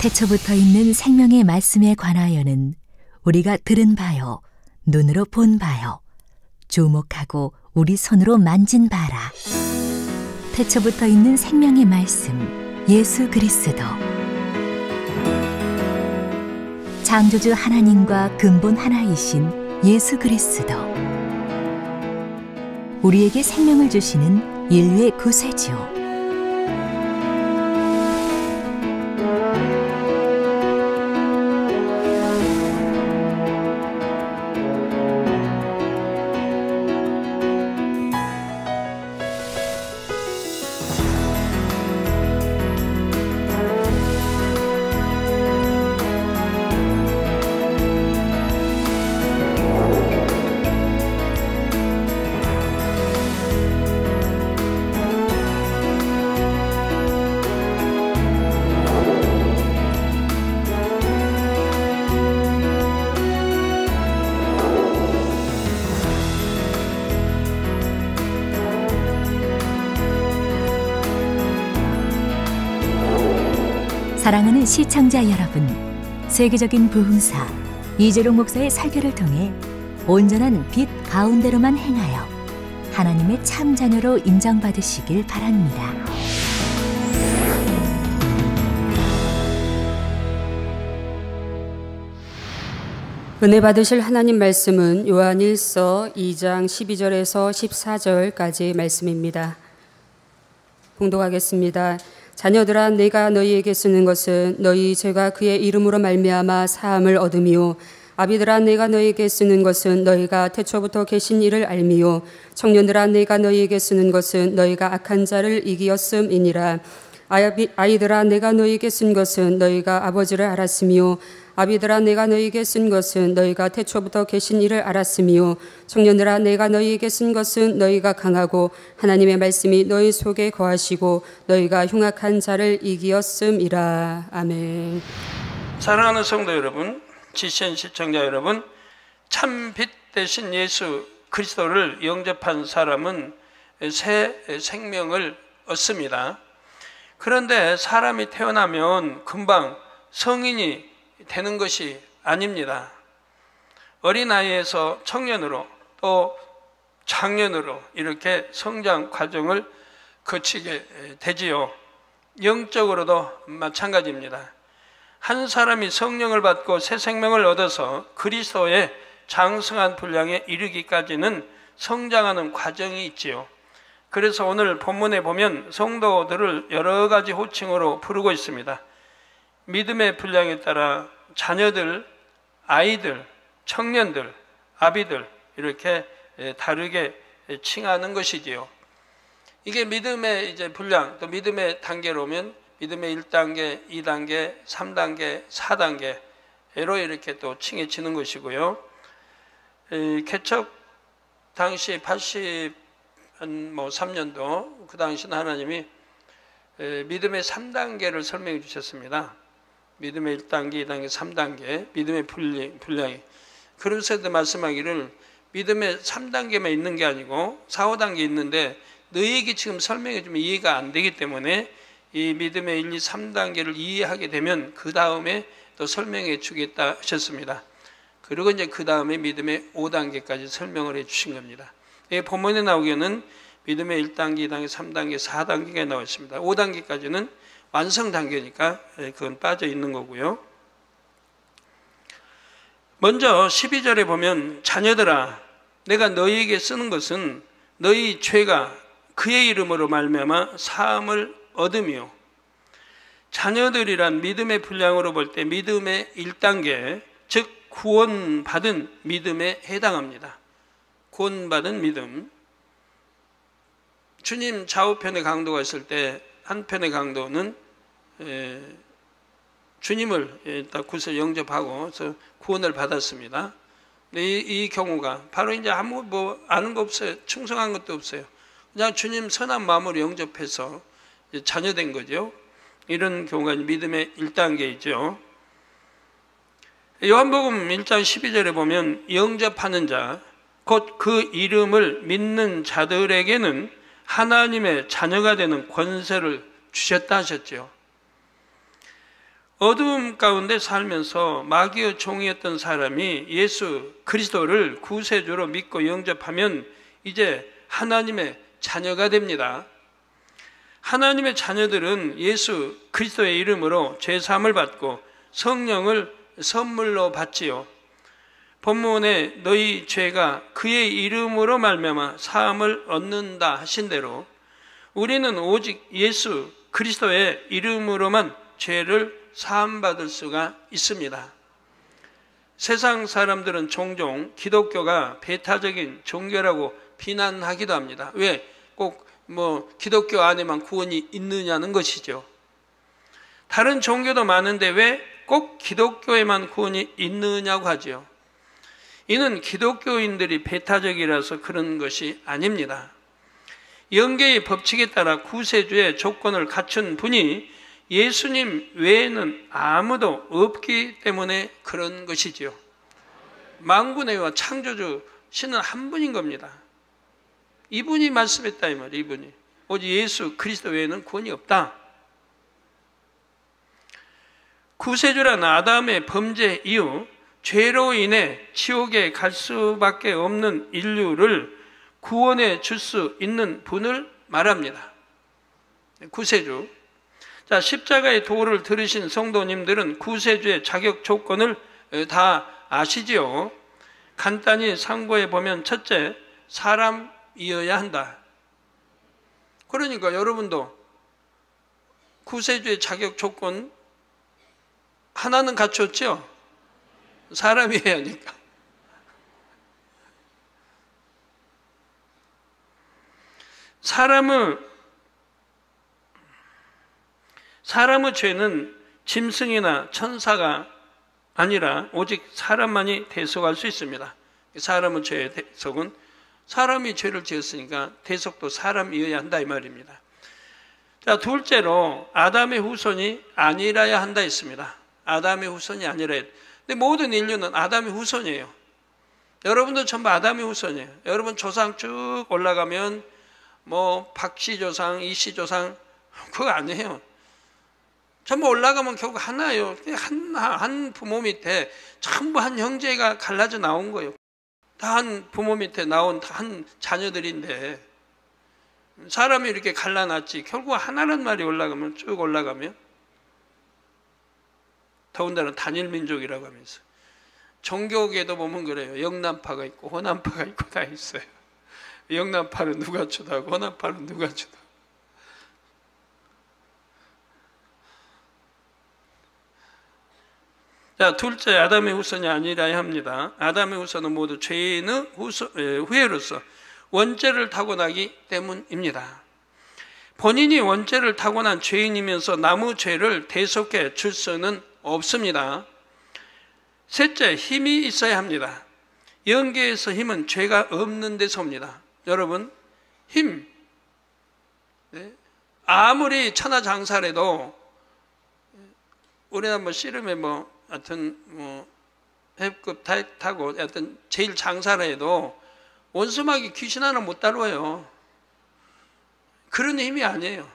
태초부터 있는 생명의 말씀에 관하여는 우리가 들은 바요, 눈으로 본 바요, 주목하고 우리 손으로 만진 바라. 태초부터 있는 생명의 말씀, 예수 그리스도. 창조주 하나님과 근본 하나이신 예수 그리스도. 우리에게 생명을 주시는 인류의 구세주. 사랑하는 시청자 여러분, 세계적인 부흥사 이재룡 목사의 설교를 통해 온전한 빛 가운데로만 행하여 하나님의 참 자녀로 인정받으시길 바랍니다. 은혜 받으실 하나님 말씀은 요한일서 2장 12절에서 14절까지 말씀입니다. 봉독하겠습니다. 자녀들아, 내가 너희에게 쓰는 것은 너희 죄가 그의 이름으로 말미암아 사함을 얻음이요, 아비들아, 내가 너희에게 쓰는 것은 너희가 태초부터 계신 이를 알미요, 청년들아, 내가 너희에게 쓰는 것은 너희가 악한 자를 이기었음이니라. 아이들아, 내가 너희에게 쓴 것은 너희가 아버지를 알았으며, 아비들아, 내가 너희에게 쓴 것은 너희가 태초부터 계신 이를 알았으며, 청년들아, 내가 너희에게 쓴 것은 너희가 강하고 하나님의 말씀이 너희 속에 거하시고 너희가 흉악한 자를 이기었음이라. 아멘. 사랑하는 성도 여러분, 지신 시청자 여러분, 참 빛 되신 예수 그리스도를 영접한 사람은 새 생명을 얻습니다. 그런데 사람이 태어나면 금방 성인이 되는 것이 아닙니다. 어린아이에서 청년으로 또 장년으로 이렇게 성장 과정을 거치게 되지요. 영적으로도 마찬가지입니다. 한 사람이 성령을 받고 새 생명을 얻어서 그리스도의 장성한 분량에 이르기까지는 성장하는 과정이 있지요. 그래서 오늘 본문에 보면 성도들을 여러 가지 호칭으로 부르고 있습니다. 믿음의 분량에 따라 자녀들, 아이들, 청년들, 아비들 이렇게 다르게 칭하는 것이지요. 이게 믿음의 이제 분량, 또 믿음의 단계로 오면 믿음의 1단계, 2단계, 3단계, 4단계로 이렇게 또 칭해지는 것이고요. 개척 당시 83년도 그 당시는 하나님이 믿음의 3단계를 설명해 주셨습니다. 믿음의 1단계, 2단계, 3단계, 믿음의 분량이. 그러면서도 말씀하기를 믿음의 3단계만 있는 게 아니고 4, 5단계 있는데 너희에게 지금 설명해 주면 이해가 안 되기 때문에 이 믿음의 1, 2, 3단계를 이해하게 되면 그 다음에 또 설명해 주겠다 하셨습니다. 그리고 이제 그 다음에 믿음의 5단계까지 설명을 해 주신 겁니다. 본문에 나오기에는 믿음의 1단계, 2단계, 3단계, 4단계가 나와 있습니다. 5단계까지는 완성 단계니까 그건 빠져 있는 거고요. 먼저 12절에 보면 자녀들아, 내가 너희에게 쓰는 것은 너희 죄가 그의 이름으로 말미암아 사함을 얻으며, 자녀들이란 믿음의 분량으로 볼 때 믿음의 1단계, 즉 구원받은 믿음에 해당합니다. 구원받은 믿음. 주님 좌우편의 강도가 있을 때 한편의 강도는 주님을 딱 구서 영접하고 그래서 구원을 받았습니다. 근데 이 경우가 바로 이제 아무 아는 거 없어요. 충성한 것도 없어요. 그냥 주님 선한 마음으로 영접해서 자녀된 거죠. 이런 경우가 믿음의 1단계이죠. 요한복음 1장 12절에 보면 영접하는 자, 곧 그 이름을 믿는 자들에게는 하나님의 자녀가 되는 권세를 주셨다 하셨죠. 어두움 가운데 살면서 마귀의 종이었던 사람이 예수 그리스도를 구세주로 믿고 영접하면 이제 하나님의 자녀가 됩니다. 하나님의 자녀들은 예수 그리스도의 이름으로 죄사함을 받고 성령을 선물로 받지요. 본문에 너희 죄가 그의 이름으로 말미암아 사함을 얻는다 하신 대로 우리는 오직 예수 그리스도의 이름으로만 죄를 사함받을 수가 있습니다. 세상 사람들은 종종 기독교가 배타적인 종교라고 비난하기도 합니다. 왜? 꼭 기독교 안에만 구원이 있느냐는 것이죠. 다른 종교도 많은데 왜 꼭 기독교에만 구원이 있느냐고 하죠. 이는 기독교인들이 배타적이라서 그런 것이 아닙니다. 영계의 법칙에 따라 구세주의 조건을 갖춘 분이 예수님 외에는 아무도 없기 때문에 그런 것이지요. 만군의 창조주 신은 한 분인 겁니다. 이분이 말씀했다 이 말이에요. 이분이 오직 예수 그리스도 외에는 구원이 없다. 구세주란 아담의 범죄 이후 죄로 인해 지옥에 갈 수밖에 없는 인류를 구원해 줄 수 있는 분을 말합니다. 구세주. 자, 십자가의 도를 들으신 성도님들은 구세주의 자격 조건을 다 아시지요. 간단히 상고해 보면 첫째, 사람이어야 한다. 그러니까 여러분도 구세주의 자격 조건 하나는 갖췄죠? 사람이어야 하니까. 사람의 죄는 짐승이나 천사가 아니라 오직 사람만이 대속할 수 있습니다. 사람의 죄의 대속은 사람이 죄를 지었으니까 대속도 사람이어야 한다 이 말입니다. 자, 둘째로 아담의 후손이 아니라야 한다 했습니다. 아담의 후손이 아니라 했. 근데 모든 인류는 아담의 후손이에요. 여러분도 전부 아담의 후손이에요. 여러분 조상 쭉 올라가면 박씨 조상, 이씨 조상 그거 아니에요. 전부 올라가면 결국 하나예요. 한 부모 밑에 전부 한 형제가 갈라져 나온 거예요. 다 한 부모 밑에 나온 다 한 자녀들인데 사람이 이렇게 갈라놨지 결국 하나란 말이 올라가면 쭉 올라가면 더군다나 단일 민족이라고 하면서 종교계도 보면 그래요. 영남파가 있고 호남파가 있고 다 있어요. 영남파는 누가 주도하고 호남파는 누가 주도하고. 자, 둘째, 아담의 후손이 아니라야 합니다. 아담의 후손은 모두 죄의 후예로서 원죄를 타고나기 때문입니다. 본인이 원죄를 타고난 죄인이면서 남의 죄를 대속해 줄 수는 없습니다. 셋째, 힘이 있어야 합니다. 영계에서 힘은 죄가 없는 데서 옵니다. 여러분, 힘. 아무리 천하장사라도 우리나라 씨름에 하여튼 해급 타고 하여튼 제일 장사라 해도 원수막이 귀신 하나 못 다뤄요. 그런 힘이 아니에요.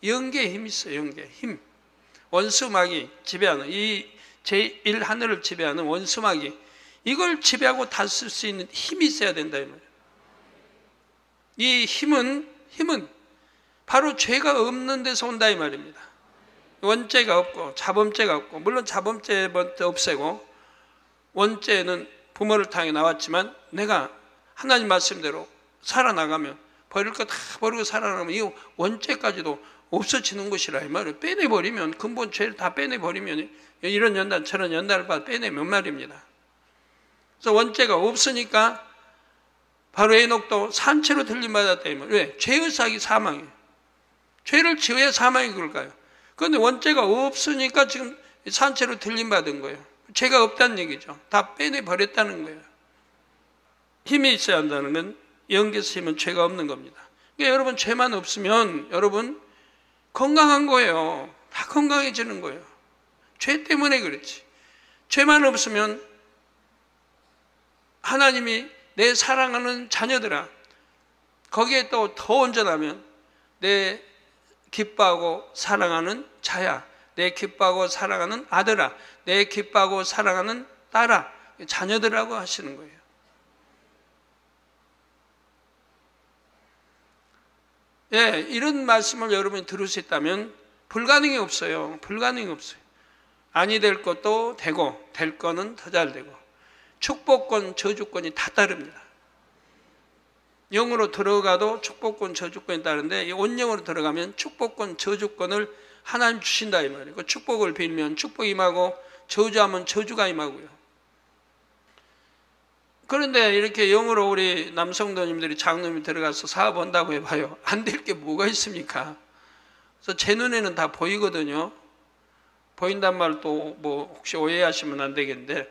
영계에 힘이 있어요. 영계 힘. 원수막이 지배하는 이 제1 하늘을 지배하는 원수막이 이걸 지배하고 다쓸 수 있는 힘이 있어야 된다 이 말이에요. 이 힘은 바로 죄가 없는 데서 온다 이 말입니다. 원죄가 없고 자범죄가 없고, 물론 자범죄부터 없애고 원죄는 부모를 통해 나왔지만 내가 하나님 말씀대로 살아나가면 버릴 거 다 버리고 살아나가면 이 원죄까지도 없어지는 것이라 이 말을 빼내버리면, 근본 죄를 다 빼내버리면 이런 연단 저런 연단을 받아 빼내면 말입니다. 그래서 원죄가 없으니까 바로 에녹도 산채로 들림받았다 이 말. 왜? 죄의 삭이 사망이에요. 죄를 지어야 사망이 그럴까요? 그런데 원죄가 없으니까 지금 산채로 들림받은 거예요. 죄가 없다는 얘기죠. 다 빼내버렸다는 거예요. 힘이 있어야 한다는 건 영계에서 힘은 죄가 없는 겁니다. 그러니까 여러분 죄만 없으면 여러분 건강한 거예요. 다 건강해지는 거예요. 죄 때문에 그렇지. 죄만 없으면 하나님이 내 사랑하는 자녀들아, 거기에 또 더 온전하면 내 기뻐하고 사랑하는 자야 내 기뻐하고 사랑하는 아들아, 내 기뻐하고 사랑하는 딸아, 자녀들이라고 하시는 거예요. 예, 이런 말씀을 여러분이 들을 수 있다면 불가능이 없어요. 불가능이 없어요. 아니 될 것도 되고 될 거는 더 잘 되고 축복권, 저주권이 다 따릅니다. 영으로 들어가도 축복권, 저주권이 따르는데 이 온영으로 들어가면 축복권, 저주권을 하나님 주신다 이 말이에요. 그 축복을 빌면 축복이 임하고 저주하면 저주가 임하고요. 그런데 이렇게 영으로 우리 남성도님들이 장로님이 들어가서 사업한다고 해봐요. 안 될 게 뭐가 있습니까? 그래서 제 눈에는 다 보이거든요. 보인단 말 또 뭐 혹시 오해하시면 안 되겠는데,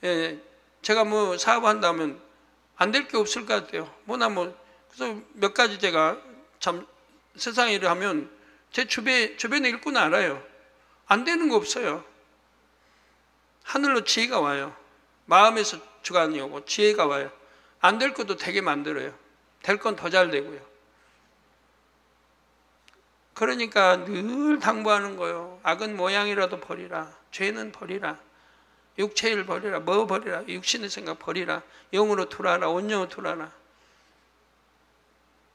예, 제가 뭐 사업한다면 안 될 게 없을 것 같아요. 그래서 몇 가지 제가 참 세상 일을 하면 제 주변에 일꾼 알아요. 안 되는 거 없어요. 하늘로 지혜가 와요. 마음에서 주관이 오고 지혜가 와요. 안 될 것도 되게 만들어요. 될 건 더 잘 되고요. 그러니까 늘 당부하는 거예요. 악은 모양이라도 버리라. 죄는 버리라. 육체를 버리라. 뭐 버리라. 육신의 생각 버리라. 영으로 투라라. 온영으로 투라라.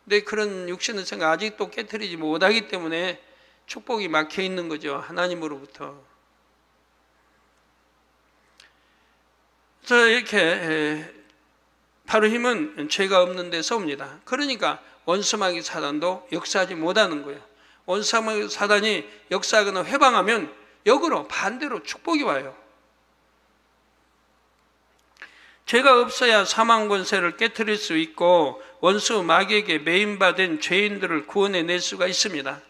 근데 그런 육신의 생각 아직도 깨트리지 못하기 때문에 축복이 막혀 있는 거죠. 하나님으로부터. 그래서 이렇게 바로 힘은 죄가 없는 데서 옵니다. 그러니까 원수마귀 사단도 역사하지 못하는 거예요. 원수마귀 사단이 역사하거나 회방하면 역으로 반대로 축복이 와요. 죄가 없어야 사망 권세를 깨트릴 수 있고 원수 마귀에게 매인받은 죄인들을 구원해낼 수가 있습니다.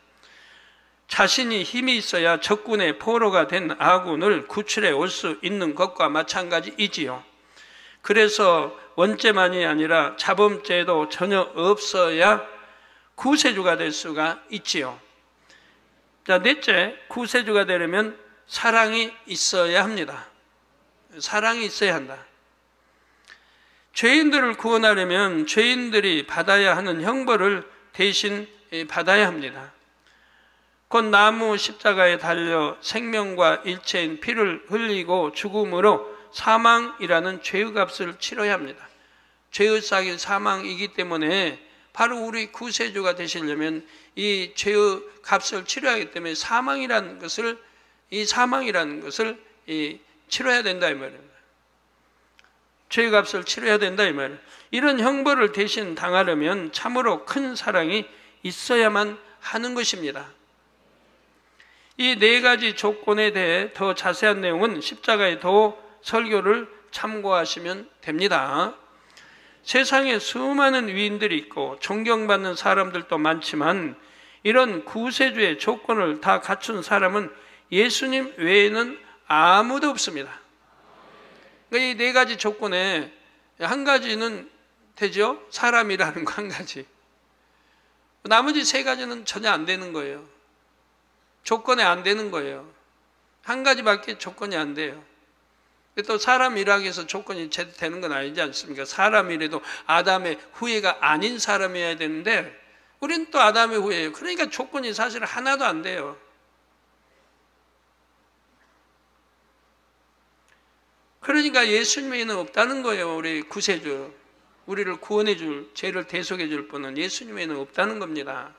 자신이 힘이 있어야 적군의 포로가 된 아군을 구출해 올 수 있는 것과 마찬가지이지요. 그래서 원죄만이 아니라 자범죄도 전혀 없어야 구세주가 될 수가 있지요. 자, 넷째, 구세주가 되려면 사랑이 있어야 합니다. 사랑이 있어야 한다. 죄인들을 구원하려면 죄인들이 받아야 하는 형벌을 대신 받아야 합니다. 곧 나무 십자가에 달려 생명과 일체인 피를 흘리고 죽음으로 사망이라는 죄의 값을 치러야 합니다. 죄의 싹이 사망이기 때문에 바로 우리 구세주가 되시려면 이 죄의 값을 치러야 하기 때문에 사망이라는 것을 치러야 된다 이 말입니다. 죄의 값을 치러야 된다 이 말이에요. 이런 형벌을 대신 당하려면 참으로 큰 사랑이 있어야만 하는 것입니다. 이 네 가지 조건에 대해 더 자세한 내용은 십자가의 도 설교를 참고하시면 됩니다. 세상에 수많은 위인들이 있고 존경받는 사람들도 많지만 이런 구세주의 조건을 다 갖춘 사람은 예수님 외에는 아무도 없습니다. 이 네 가지 조건에 한 가지는 되죠? 사람이라는 거 한 가지. 나머지 세 가지는 전혀 안 되는 거예요. 조건에 안 되는 거예요. 한 가지밖에 조건이 안 돼요. 또 사람이라고 해서 조건이 제대로 되는 건 아니지 않습니까? 사람이라도 아담의 후예가 아닌 사람이어야 되는데 우리는 또 아담의 후예예요. 그러니까 조건이 사실 하나도 안 돼요. 그러니까 예수님 외에는 없다는 거예요. 우리 구세주, 우리를 구원해 줄, 죄를 대속해 줄 분은 예수님 외에는 없다는 겁니다.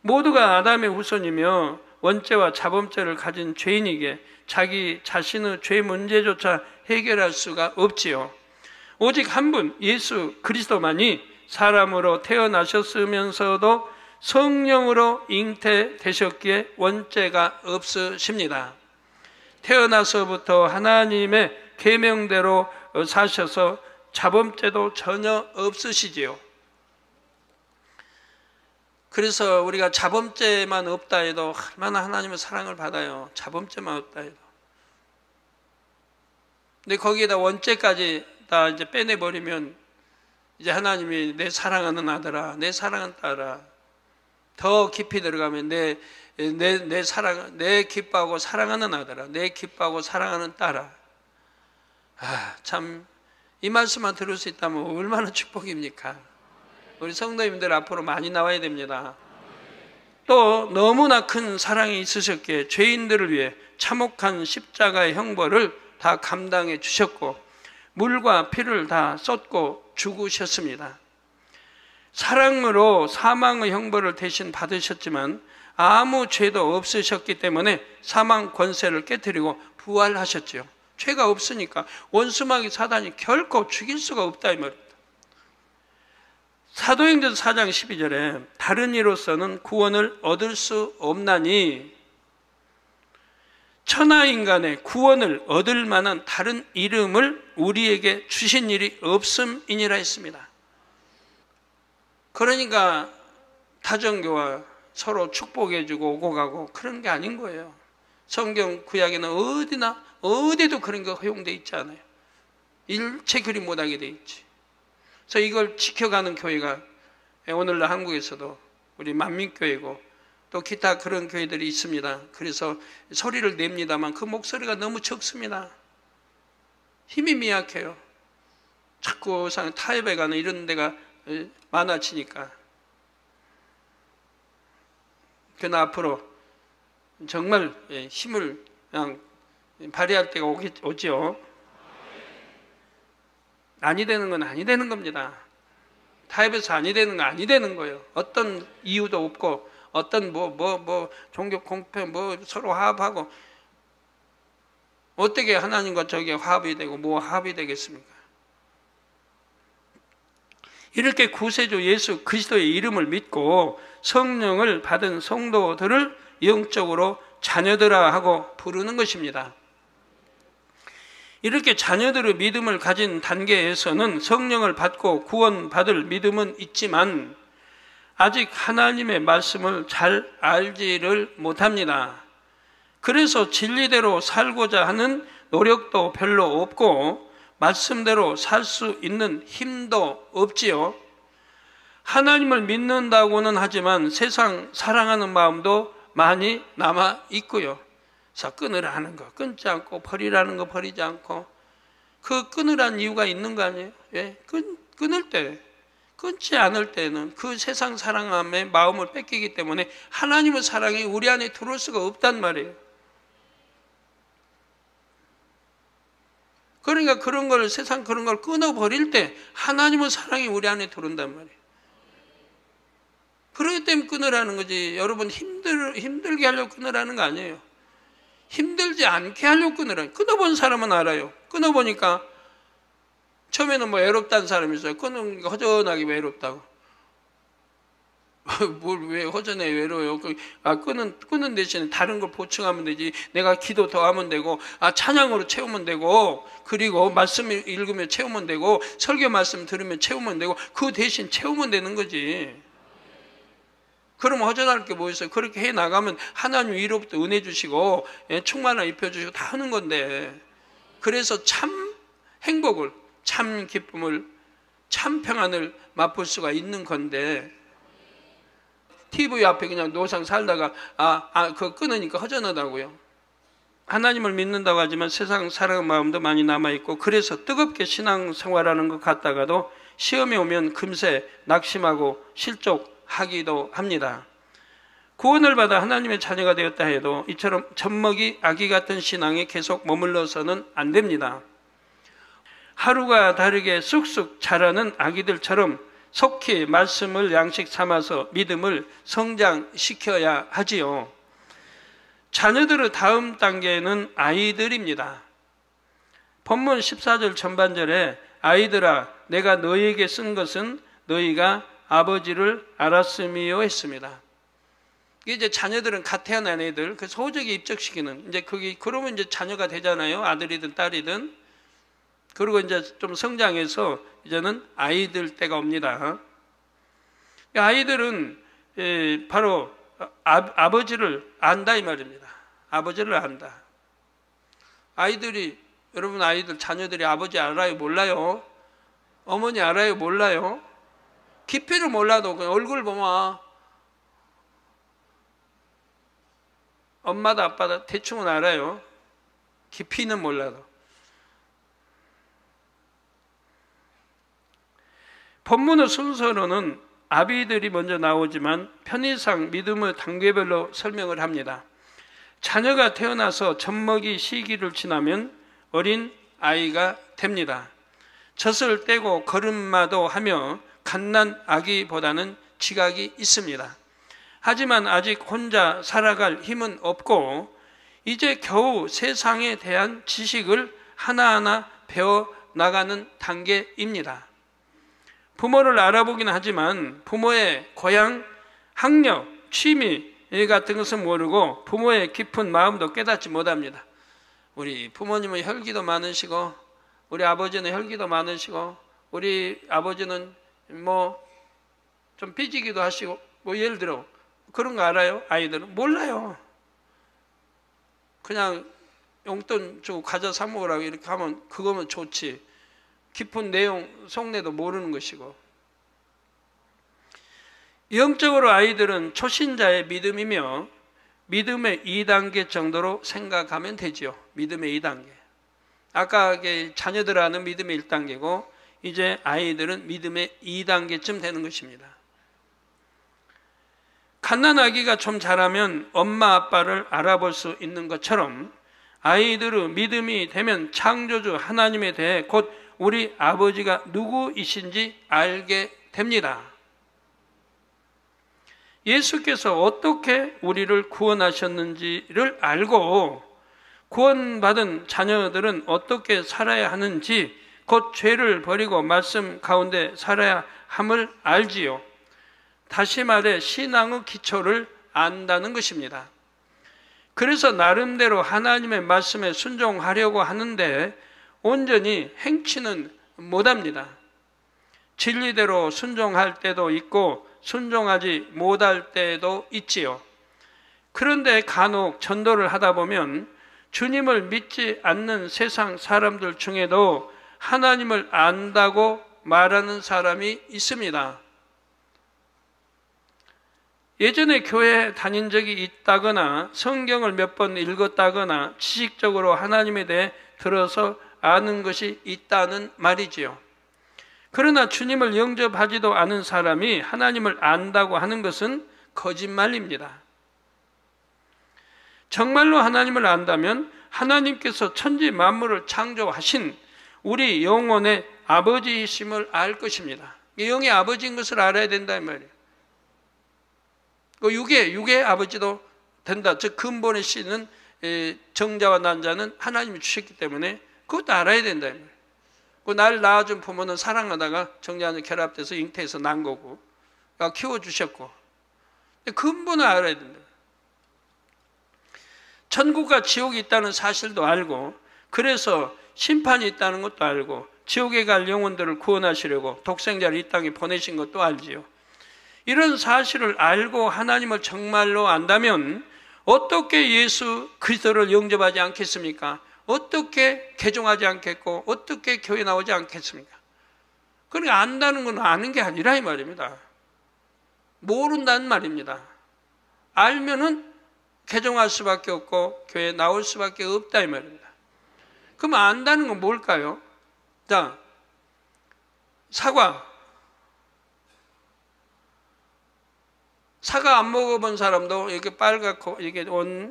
모두가 아담의 후손이며 원죄와 자범죄를 가진 죄인에게 자기 자신의 죄 문제조차 해결할 수가 없지요. 오직 한 분, 예수 그리스도만이 사람으로 태어나셨으면서도 성령으로 잉태되셨기에 원죄가 없으십니다. 태어나서부터 하나님의 계명대로 사셔서 자범죄도 전혀 없으시지요. 그래서 우리가 자범죄만 없다 해도 얼마나 하나님의 사랑을 받아요. 자범죄만 없다 해도. 근데 거기에다 원죄까지 다 이제 빼내버리면 이제 하나님이 내 사랑하는 아들아, 내 사랑하는 딸아, 더 깊이 들어가면 내 기뻐하고 사랑하는 아들아, 내 기뻐하고 사랑하는 딸아. 참, 이 말씀만 들을 수 있다면 얼마나 축복입니까? 우리 성도님들 앞으로 많이 나와야 됩니다. 또 너무나 큰 사랑이 있으셨기에 죄인들을 위해 참혹한 십자가의 형벌을 다 감당해 주셨고 물과 피를 다 쏟고 죽으셨습니다. 사랑으로 사망의 형벌을 대신 받으셨지만 아무 죄도 없으셨기 때문에 사망 권세를 깨뜨리고 부활하셨지요. 죄가 없으니까 원수마귀 사단이 결코 죽일 수가 없다 이 말입니다. 사도행전 4장 12절에 다른 이로서는 구원을 얻을 수 없나니 천하인간의 구원을 얻을 만한 다른 이름을 우리에게 주신 일이 없음이니라 했습니다. 그러니까 다정교와 서로 축복해주고 오고 가고 그런 게 아닌 거예요. 성경 구약에는 어디도 그런 거 허용되어 있지 않아요. 일체 그리 못하게 되어 있지. 그래서 이걸 지켜가는 교회가 오늘날 한국에서도 우리 만민교회고 또 기타 그런 교회들이 있습니다. 그래서 소리를 냅니다만 그 목소리가 너무 적습니다. 힘이 미약해요. 자꾸 타협해 가는 이런 데가 많아지니까. 그러나 앞으로 정말 힘을 그냥 발휘할 때가 오죠. 아니 되는 건 아니 되는 겁니다. 타협해서 아니 되는 건 아니 되는 거예요. 어떤 이유도 없고 어떤 종교 공평 서로 화합하고 어떻게 하나님과 저게 화합이 되고 화합이 되겠습니까? 이렇게 구세주 예수 그리스도의 이름을 믿고 성령을 받은 성도들을 영적으로 자녀들아 하고 부르는 것입니다. 이렇게 자녀들의 믿음을 가진 단계에서는 성령을 받고 구원받을 믿음은 있지만 아직 하나님의 말씀을 잘 알지를 못합니다. 그래서 진리대로 살고자 하는 노력도 별로 없고 말씀대로 살 수 있는 힘도 없지요. 하나님을 믿는다고는 하지만 세상 사랑하는 마음도 많이 남아 있고요. 그래서 끊으라는 거 끊지 않고 버리라는 거 버리지 않고 그 끊으라는 이유가 있는 거 아니에요? 예? 끊을 때 끊지 않을 때는 그 세상 사랑함의 마음을 뺏기기 때문에 하나님의 사랑이 우리 안에 들어올 수가 없단 말이에요. 그러니까 세상 그런 걸 끊어버릴 때 하나님의 사랑이 우리 안에 들어온단 말이에요. 그렇기 때문에 끊으라는 거지. 여러분 힘들게 하려고 끊으라는 거 아니에요. 힘들지 않게 하려고 끊으라는. 끊어본 사람은 알아요. 끊어보니까 처음에는 외롭다는 사람이 있어요. 끊으니까 허전하게 외롭다고. 뭘 왜 허전해 외로워요? 끊는 대신에 다른 걸 보충하면 되지. 내가 기도 더 하면 되고, 찬양으로 채우면 되고, 그리고 말씀 읽으면 채우면 되고, 설교 말씀 들으면 채우면 되고, 그 대신 채우면 되는 거지. 그럼 허전할 게 뭐 있어요? 그렇게 해 나가면 하나님 위로부터 은혜 주시고, 충만을 입혀주시고 다 하는 건데. 그래서 참 행복을, 참 기쁨을, 참 평안을 맛볼 수가 있는 건데, TV 앞에 그냥 노상 살다가 그거 끊으니까 허전하다고요. 하나님을 믿는다고 하지만 세상 사랑의 마음도 많이 남아있고 그래서 뜨겁게 신앙생활하는 것 같다가도 시험이 오면 금세 낙심하고 실족하기도 합니다. 구원을 받아 하나님의 자녀가 되었다 해도 이처럼 젖먹이 아기 같은 신앙에 계속 머물러서는 안 됩니다. 하루가 다르게 쑥쑥 자라는 아기들처럼 속히 말씀을 양식 삼아서 믿음을 성장시켜야 하지요. 자녀들의 다음 단계는 아이들입니다. 본문 14절 전반절에 아이들아 내가 너희에게 쓴 것은 너희가 아버지를 알았음이요 했습니다. 이게 이제 자녀들은 갓 태어난 애들 그 소적에 입적시키는 이제 그러면 이제 자녀가 되잖아요. 아들이든 딸이든. 그리고 이제 좀 성장해서 이제는 아이들 때가 옵니다. 아이들은 바로 아버지를 안다 이 말입니다. 아버지를 안다. 여러분 자녀들이 아버지 알아요? 몰라요? 어머니 알아요? 몰라요? 깊이를 몰라도 그냥 얼굴 보면 엄마다 아빠다 대충은 알아요. 깊이는 몰라도. 본문의 순서로는 아비들이 먼저 나오지만 편의상 믿음의 단계별로 설명을 합니다. 자녀가 태어나서 젖먹이 시기를 지나면 어린 아이가 됩니다. 젖을 떼고 걸음마도 하며 갓난 아기보다는 지각이 있습니다. 하지만 아직 혼자 살아갈 힘은 없고 이제 겨우 세상에 대한 지식을 하나하나 배워나가는 단계입니다. 부모를 알아보긴 하지만 부모의 고향, 학력, 취미 같은 것은 모르고 부모의 깊은 마음도 깨닫지 못합니다. 우리 부모님은 혈기도 많으시고 우리 아버지는 혈기도 많으시고 우리 아버지는 뭐 좀 삐지기도 하시고 뭐 예를 들어 그런 거 알아요? 아이들은 몰라요. 그냥 용돈 주고 과자 사 먹으라고 이렇게 하면 그거면 좋지. 깊은 내용 속내도 모르는 것이고. 영적으로 아이들은 초신자의 믿음이며 믿음의 2단계 정도로 생각하면 되지요. 믿음의 2단계. 아까 자녀들 하는 믿음의 1단계고 이제 아이들은 믿음의 2단계쯤 되는 것입니다. 갓난아기가 좀 자라면 엄마 아빠를 알아볼 수 있는 것처럼 아이들의 믿음이 되면 창조주 하나님에 대해 곧 우리 아버지가 누구이신지 알게 됩니다. 예수께서 어떻게 우리를 구원하셨는지를 알고 구원받은 자녀들은 어떻게 살아야 하는지 곧 죄를 버리고 말씀 가운데 살아야 함을 알지요. 다시 말해 신앙의 기초를 안다는 것입니다. 그래서 나름대로 하나님의 말씀에 순종하려고 하는데 온전히 행치는 못합니다. 진리대로 순종할 때도 있고 순종하지 못할 때도 있지요. 그런데 간혹 전도를 하다 보면 주님을 믿지 않는 세상 사람들 중에도 하나님을 안다고 말하는 사람이 있습니다. 예전에 교회 다닌 적이 있다거나 성경을 몇 번 읽었다거나 지식적으로 하나님에 대해 들어서 아는 것이 있다는 말이지요. 그러나 주님을 영접하지도 않은 사람이 하나님을 안다고 하는 것은 거짓말입니다. 정말로 하나님을 안다면 하나님께서 천지 만물을 창조하신 우리 영혼의 아버지이심을 알 것입니다. 영의 아버지인 것을 알아야 된다 이 말이에요. 육의 아버지도 된다. 즉 근본의 씨는 정자와 난자는 하나님이 주셨기 때문에 그것도 알아야 된다 이 말이에요. 날 낳아준 부모는 사랑하다가 정자는 결합돼서 잉태해서 난 거고 키워주셨고 근본을 알아야 된다. 천국과 지옥이 있다는 사실도 알고 그래서 심판이 있다는 것도 알고 지옥에 갈 영혼들을 구원하시려고 독생자를 이 땅에 보내신 것도 알지요. 이런 사실을 알고 하나님을 정말로 안다면 어떻게 예수 그리스도를 영접하지 않겠습니까? 어떻게 개종하지 않겠고 어떻게 교회 나오지 않겠습니까? 그러니까 안다는 건 아는 게 아니라 이 말입니다. 모른다는 말입니다. 알면은 개종할 수밖에 없고 교회 나올 수밖에 없다 이 말입니다. 그럼 안다는 건 뭘까요? 자, 사과 안 먹어본 사람도 이렇게 빨갛고 이게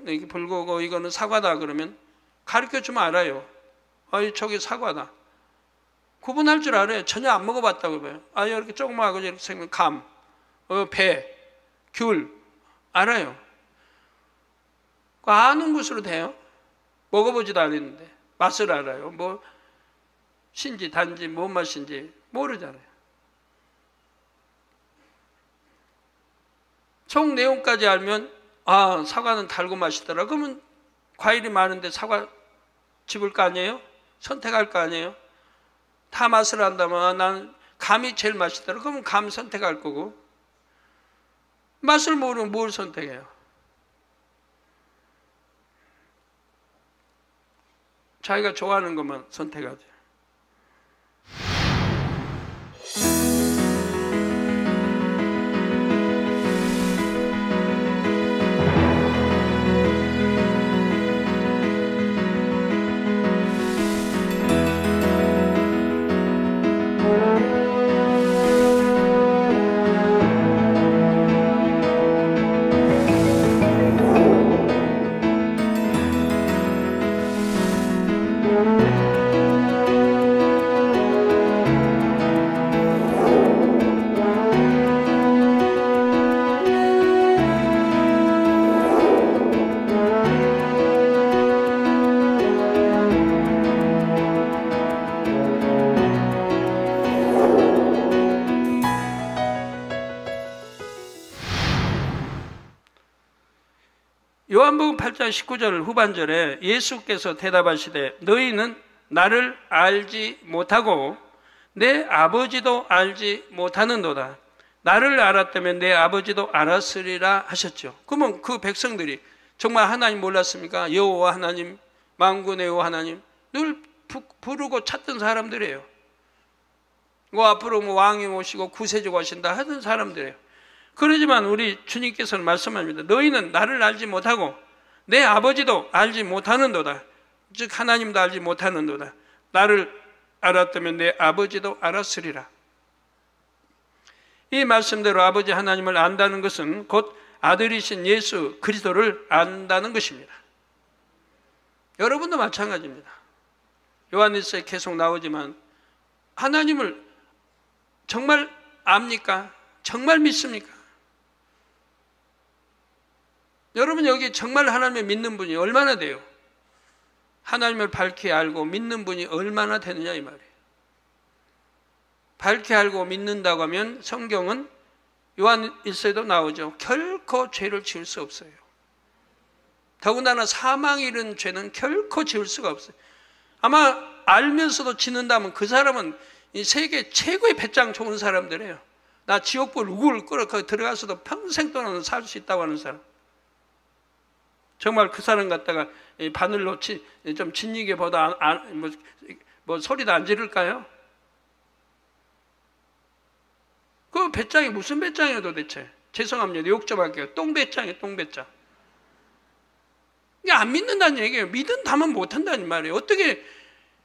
이게 붉고 이거는 사과다 그러면 가르쳐주면 알아요. 저게 사과다. 구분할 줄 알아요. 전혀 안 먹어봤다고 봐요. 이렇게 조그마하고 이렇게 생긴 감, 배, 귤 알아요. 아는 것으로 돼요. 먹어보지도 않았는데 맛을 알아요. 뭐 신지 단지 뭔 맛인지 모르잖아요. 속 내용까지 알면 사과는 달고 맛있더라. 그러면 과일이 많은데 사과 집을 거 아니에요? 선택할 거 아니에요? 다 맛을 안다면 난 감이 제일 맛있더라. 그러면 감 선택할 거고 맛을 모르면 뭘 선택해요? 자기가 좋아하는 것만 선택하죠. 요한복음 8장 19절 후반절에 예수께서 대답하시되 너희는 나를 알지 못하고 내 아버지도 알지 못하는도다. 나를 알았다면 내 아버지도 알았으리라 하셨죠. 그러면 그 백성들이 정말 하나님 몰랐습니까? 여호와 하나님, 만군의 여호와 하나님 늘 부르고 찾던 사람들이에요. 앞으로 왕이 오시고 구세주가 오신다 하던 사람들이에요. 그러지만 우리 주님께서는 말씀합니다. 너희는 나를 알지 못하고 내 아버지도 알지 못하는도다. 즉 하나님도 알지 못하는도다. 나를 알았다면 내 아버지도 알았으리라. 이 말씀대로 아버지 하나님을 안다는 것은 곧 아들이신 예수 그리스도를 안다는 것입니다. 여러분도 마찬가지입니다. 요한일서에 계속 나오지만 하나님을 정말 압니까? 정말 믿습니까? 여러분 여기 정말 하나님을 믿는 분이 얼마나 돼요? 하나님을 밝히 알고 믿는 분이 얼마나 되느냐 이 말이에요. 밝히 알고 믿는다고 하면 성경은 요한일서에도 나오죠. 결코 죄를 지을 수 없어요. 더군다나 사망에 이른 죄는 결코 지을 수가 없어요. 아마 알면서도 짓는다면 그 사람은 이 세계 최고의 배짱 좋은 사람들이에요. 나 지옥불 우글 끌어 거기 들어가서도 평생 동안 살 수 있다고 하는 사람. 정말 그 사람 갖다가 바늘로 좀 짓이게 보다 뭐 소리도 안 지를까요? 그 배짱이 무슨 배짱이에요 도대체? 죄송합니다. 욕 좀 할게요. 똥배짱이에요. 똥배짱. 이게 안 믿는다는 얘기예요. 믿는다면 못한다는 말이에요. 어떻게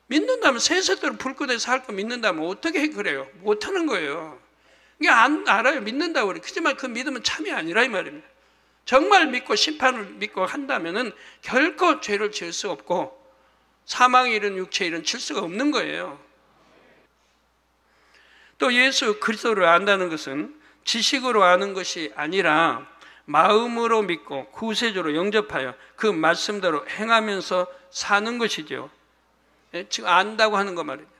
믿는다면 세세대로 불꽃에서 할 거 믿는다면 어떻게 그래요? 못하는 거예요. 이게 안 알아요. 믿는다고 그래. 그지만 그 믿음은 참이 아니라 이 말입니다. 정말 믿고 심판을 믿고 한다면은 결코 죄를 지을 수 없고 사망의 일은 육체의 일은 칠 수가 없는 거예요. 또 예수 그리스도를 안다는 것은 지식으로 아는 것이 아니라 마음으로 믿고 구세주로 영접하여 그 말씀대로 행하면서 사는 것이죠. 지금 안다고 하는 거 말입니다.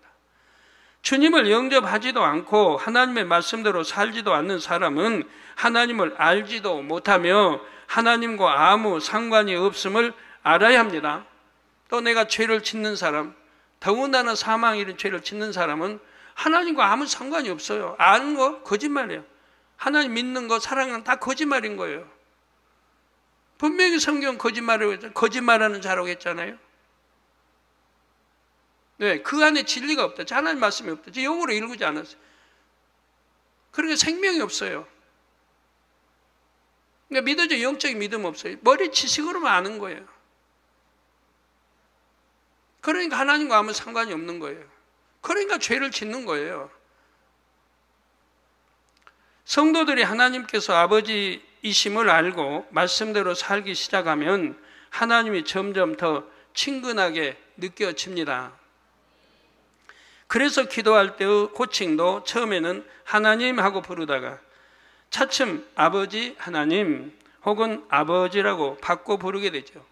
주님을 영접하지도 않고 하나님의 말씀대로 살지도 않는 사람은 하나님을 알지도 못하며 하나님과 아무 상관이 없음을 알아야 합니다. 또 내가 죄를 짓는 사람, 더군다나 사망에 이른 죄를 짓는 사람은 하나님과 아무 상관이 없어요. 아는 거 거짓말이에요. 하나님 믿는 거 사랑하는 거 다 거짓말인 거예요. 분명히 성경 거짓말하는 자라고 했잖아요. 네, 그 안에 진리가 없다. 하나님 말씀이 없다. 영어로 읽지 않았어요. 그러니까 생명이 없어요. 그러니까 믿어져 영적인 믿음 없어요. 머리 지식으로만 아는 거예요. 그러니까 하나님과 아무 상관이 없는 거예요. 그러니까 죄를 짓는 거예요. 성도들이 하나님께서 아버지이심을 알고 말씀대로 살기 시작하면 하나님이 점점 더 친근하게 느껴집니다. 그래서 기도할 때의 호칭도 처음에는 하나님 하고 부르다가 차츰 아버지 하나님 혹은 아버지라고 바꿔 부르게 되죠.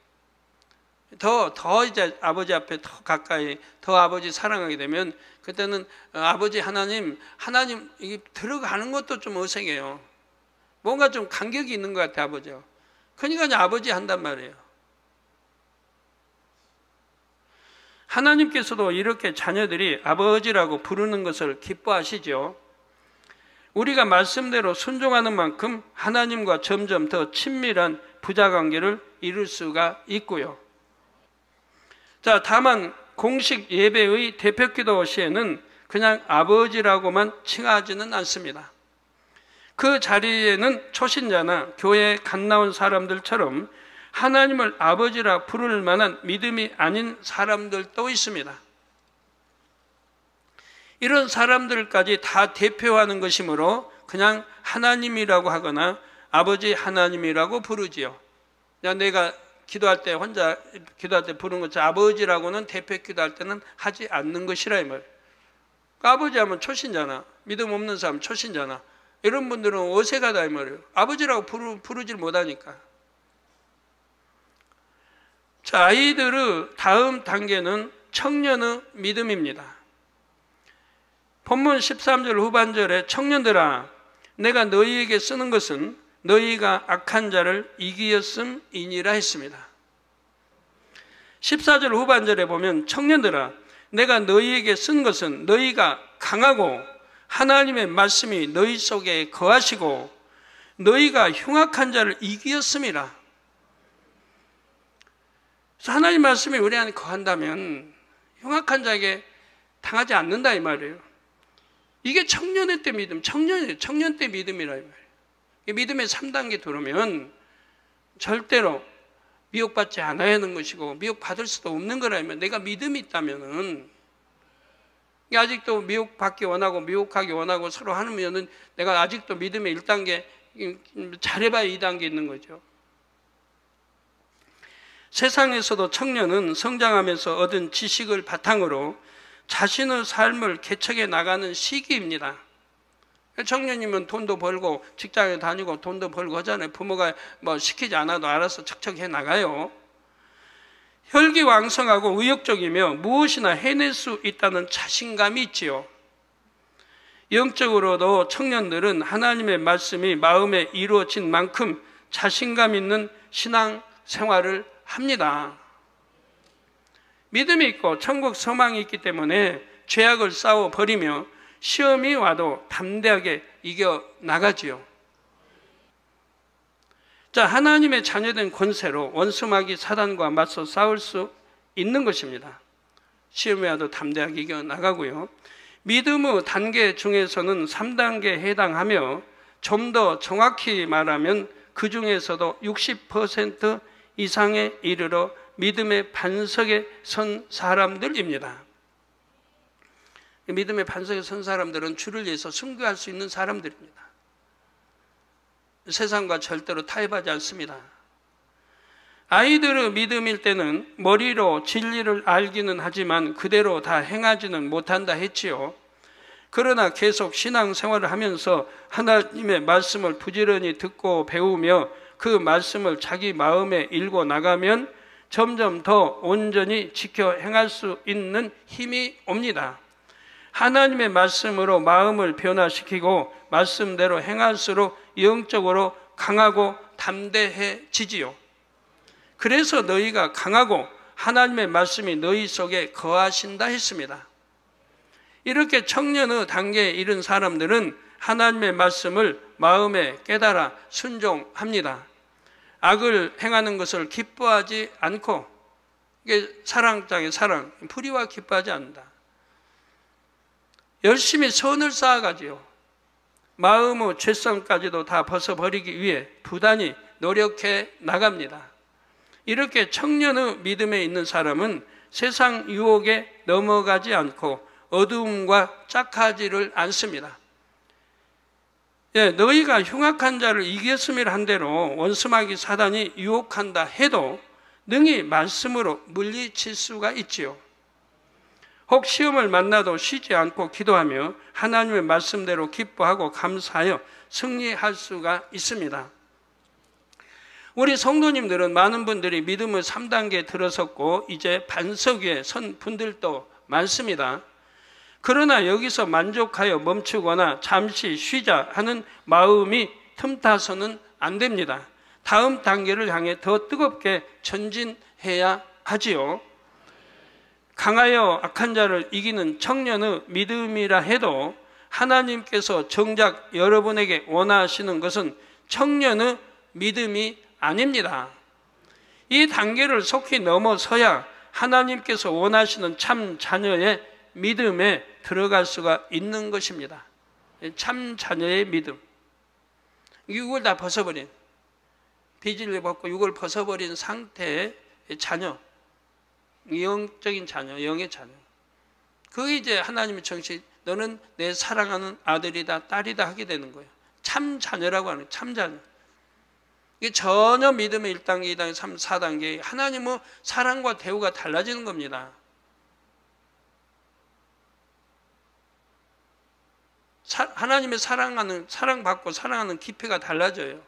더 이제 아버지 앞에 더 가까이 더 아버지 사랑하게 되면 그때는 아버지 하나님 이게 들어가는 것도 좀 어색해요. 뭔가 좀 간격이 있는 것 같아요, 아버지가. 그러니까 이제 아버지 한단 말이에요. 하나님께서도 이렇게 자녀들이 아버지라고 부르는 것을 기뻐하시죠. 우리가 말씀대로 순종하는 만큼 하나님과 점점 더 친밀한 부자관계를 이룰 수가 있고요. 자, 다만 공식 예배의 대표기도 시에는 그냥 아버지라고만 칭하지는 않습니다. 그 자리에는 초신자나 교회에 갓 나온 사람들처럼 하나님을 아버지라 부를 만한 믿음이 아닌 사람들도 있습니다. 이런 사람들까지 다 대표하는 것이므로 그냥 하나님이라고 하거나 아버지 하나님이라고 부르지요. 그냥 내가 기도할 때 혼자 기도할 때 부르는 것처럼 아버지라고는 대표 기도할 때는 하지 않는 것이라 이 말이에요. 아버지 하면 초신자나 믿음 없는 사람 초신자나 이런 분들은 어색하다 이 말이에요. 아버지라고 부르질 못하니까. 자, 아이들의 다음 단계는 청년의 믿음입니다. 본문 13절 후반절에 청년들아 내가 너희에게 쓰는 것은 너희가 악한 자를 이기었음이니라 했습니다. 14절 후반절에 보면 청년들아 내가 너희에게 쓴 것은 너희가 강하고 하나님의 말씀이 너희 속에 거하시고 너희가 흉악한 자를 이기었음이라. 그래서 하나님 말씀이 우리 안에 거한다면 흉악한 자에게 당하지 않는다 이 말이에요. 이게 청년의 때 믿음, 청년 때 믿음이라 이 말이에요. 믿음의 3단계 들어오면 절대로 미혹받지 않아야 하는 것이고 미혹받을 수도 없는 거라면, 내가 믿음이 있다면은 아직도 미혹받기 원하고 미혹하기 원하고 서로 하면은 내가 아직도 믿음의 1단계 잘해봐야 2단계 있는 거죠. 세상에서도 청년은 성장하면서 얻은 지식을 바탕으로 자신의 삶을 개척해 나가는 시기입니다. 청년이면 돈도 벌고 직장에 다니고 돈도 벌고 하잖아요. 부모가 뭐 시키지 않아도 알아서 척척해 나가요. 혈기왕성하고 의욕적이며 무엇이나 해낼 수 있다는 자신감이 있지요. 영적으로도 청년들은 하나님의 말씀이 마음에 이루어진 만큼 자신감 있는 신앙 생활을 합니다. 믿음이 있고 천국 소망이 있기 때문에 죄악을 싸워 버리며 시험이 와도 담대하게 이겨나가지요. 자, 하나님의 자녀된 권세로 원수마귀 사단과 맞서 싸울 수 있는 것입니다. 시험이 와도 담대하게 이겨나가고요. 믿음의 단계 중에서는 3단계에 해당하며 좀 더 정확히 말하면 그 중에서도 60% 이상에 이르러 믿음의 반석에 선 사람들입니다. 믿음의 반석에 선 사람들은 주를 위해서 순교할 수 있는 사람들입니다. 세상과 절대로 타협하지 않습니다. 아이들의 믿음일 때는 머리로 진리를 알기는 하지만 그대로 다 행하지는 못한다 했지요. 그러나 계속 신앙생활을 하면서 하나님의 말씀을 부지런히 듣고 배우며 그 말씀을 자기 마음에 읽어 나가면 점점 더 온전히 지켜 행할 수 있는 힘이 옵니다. 하나님의 말씀으로 마음을 변화시키고 말씀대로 행할수록 영적으로 강하고 담대해지지요. 그래서 너희가 강하고 하나님의 말씀이 너희 속에 거하신다 했습니다. 이렇게 청년의 단계에 이른 사람들은 하나님의 말씀을 마음에 깨달아 순종합니다. 악을 행하는 것을 기뻐하지 않고, 이게 사랑장의 사랑, 불의와 기뻐하지 않는다. 열심히 선을 쌓아가지요. 마음의 죄성까지도 다 벗어버리기 위해 부단히 노력해 나갑니다. 이렇게 청년의 믿음에 있는 사람은 세상 유혹에 넘어가지 않고 어두움과 짝하지를 않습니다. 너희가 흉악한 자를 이겼음이라 한 대로 원수마귀 사단이 유혹한다 해도 능히 말씀으로 물리칠 수가 있지요. 혹 시험을 만나도 쉬지 않고 기도하며 하나님의 말씀대로 기뻐하고 감사하여 승리할 수가 있습니다. 우리 성도님들은 많은 분들이 믿음의 3단계에 들어섰고 이제 반석 위에 선 분들도 많습니다. 그러나 여기서 만족하여 멈추거나 잠시 쉬자 하는 마음이 틈타서는 안 됩니다. 다음 단계를 향해 더 뜨겁게 전진해야 하지요. 강하여 악한 자를 이기는 청년의 믿음이라 해도 하나님께서 정작 여러분에게 원하시는 것은 청년의 믿음이 아닙니다. 이 단계를 속히 넘어서야 하나님께서 원하시는 참 자녀의 믿음에 들어갈 수가 있는 것입니다. 참 자녀의 믿음. 육을 다 벗어버린, 비질을 벗고 육을 벗어버린 상태의 자녀, 영적인 자녀, 영의 자녀. 그게 이제 하나님의 정신, 너는 내 사랑하는 아들이다, 딸이다 하게 되는 거예요. 참 자녀라고 하는 거예요. 참 자녀. 이게 전혀 믿음의 1단계, 2단계, 3, 4단계 하나님의 사랑과 대우가 달라지는 겁니다. 하나님의 사랑받고 사랑하는 깊이가 달라져요.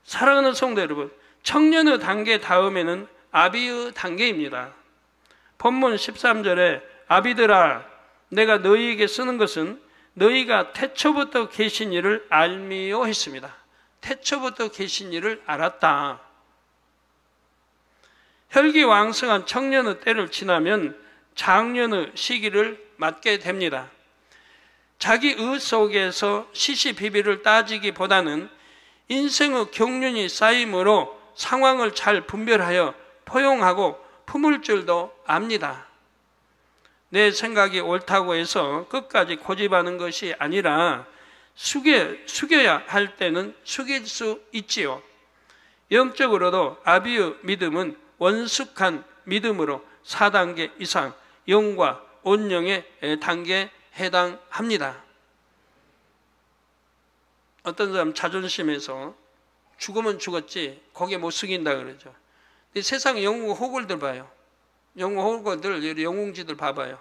사랑하는 성도 여러분, 청년의 단계 다음에는 아비의 단계입니다. 본문 13절에 아비들아, 내가 너희에게 쓰는 것은 너희가 태초부터 계신 이를 알미요 했습니다. 태초부터 계신 이를 알았다. 혈기왕성한 청년의 때를 지나면 장년의 시기를 맞게 됩니다. 자기 의 속에서 시시비비를 따지기보다는 인생의 경륜이 쌓임으로 상황을 잘 분별하여 포용하고 품을 줄도 압니다. 내 생각이 옳다고 해서 끝까지 고집하는 것이 아니라 숙여야 할 때는 숙일 수 있지요. 영적으로도 아비의 믿음은 원숙한 믿음으로 4단계 이상 영과 온영의 단계에 해당합니다. 어떤 사람 자존심에서 죽으면 죽었지 거기에 못 숙인다 그러죠. 근데 세상 영웅 호글들 봐요. 영웅 호글들, 영웅지들 봐봐요.